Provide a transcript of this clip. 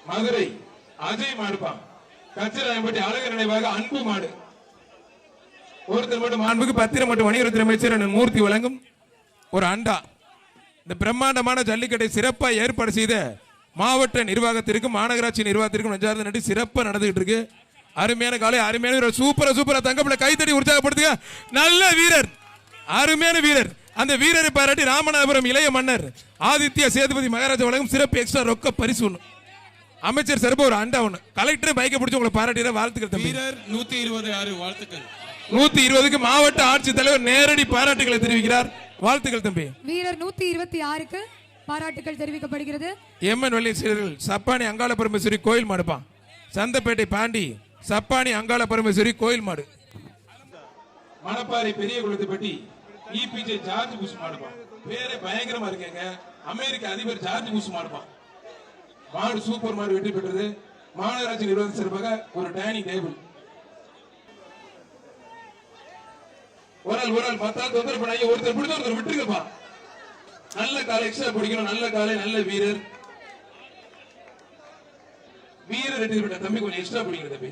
மதுரை அஜய் மாடுப்பான். கச்சிராயம்பட்டி அழகு நினைவாக அன்பு மாடு. ஒருத்தர் மட்டும் மாண்புக்கு பத்திரம் மற்றும் வணிகத்துறை அமைச்சர் மூர்த்தி வழங்கும் ஒரு அண்டா. இந்த பிரம்மாண்டமான ஜல்லிக்கட்டை சிறப்பாக ஏற்பாடு செய்த மாவட்ட நிர்வாகத்திற்கும் மாநகராட்சி நிர்வாகத்திற்கும் நெஞ்சார்ந்த நன்றி. சிறப்பாக நடந்துகிட்டு இருக்கு. அருமையான காலை, அருமையான சூப்பரா தங்கப்பிள்ளை கைத்தடி உற்சாகப்படுத்துங்க. நல்ல வீரர், அருமையான வீரர். அந்த வீரரை பாராட்டி ராமநாதபுரம் இளைய மன்னர் ஆதித்ய சேதுபதி மகாராஜா வழங்கும் சிறப்பு எக்ஸ்ட்ரா ரொக்க பரிசு ஒண்ணு. அமைச்சர் சார்பா ஒரு அண்டா ஒண்ணு. கலெக்டர் பைக்கை பிடிச்சு உங்களை பாராட்டிற வாழ்த்துக்கள். வீரர் 120 வாழ்த்துக்கள். 120க்கு மாவட்ட ஆட்சித்தலைவர் நேரடி பாராட்டுகளை தெரிவிக்கிறார். வாழ்த்துக்கள் தம்பி. வீரர் 126க்கு பாராட்டுகள் தெரிவிக்கப்படுகிறது. எம்என் வள்ளியர்கள் சப்பானி அங்காள பரமேஸ்வரி கோயில் மாடுப்பான். சந்தப்பேட்டை பாண்டி சப்பானி அங்காள பரமேஸ்வரி கோயில் மாடு. மணப்பாறை பெரிய குளத்துப்பட்டி இபிஜே ஜார்ஜ் புஷ் மாடுப்பான். பேரே பயங்கரமா இருக்கேங்க. அமெரிக்க அதிபர் ஜார்ஜ் புஷ் மாடுப்பான். மாடு சூப்பர் மாடு வெற்றி பெற்றது. மாநகராட்சி நிர்வாகம் சிறப்பாக ஒரு டைனிங் டேபிள். ஒரு ஆள் மத்தால் தொந்தரவு பண்ணாங்க. ஒருத்தர் பிடிச்ச ஒருத்தர் விட்டுருங்கப்பா. நல்ல காலை எக்ஸ்ட்ரா பிடிக்கணும். நல்ல காலை, நல்ல வீரர். வீரர் வெற்றி பெற்ற தம்பி கொஞ்சம் எக்ஸ்ட்ரா பிடிக்கிற தம்பி.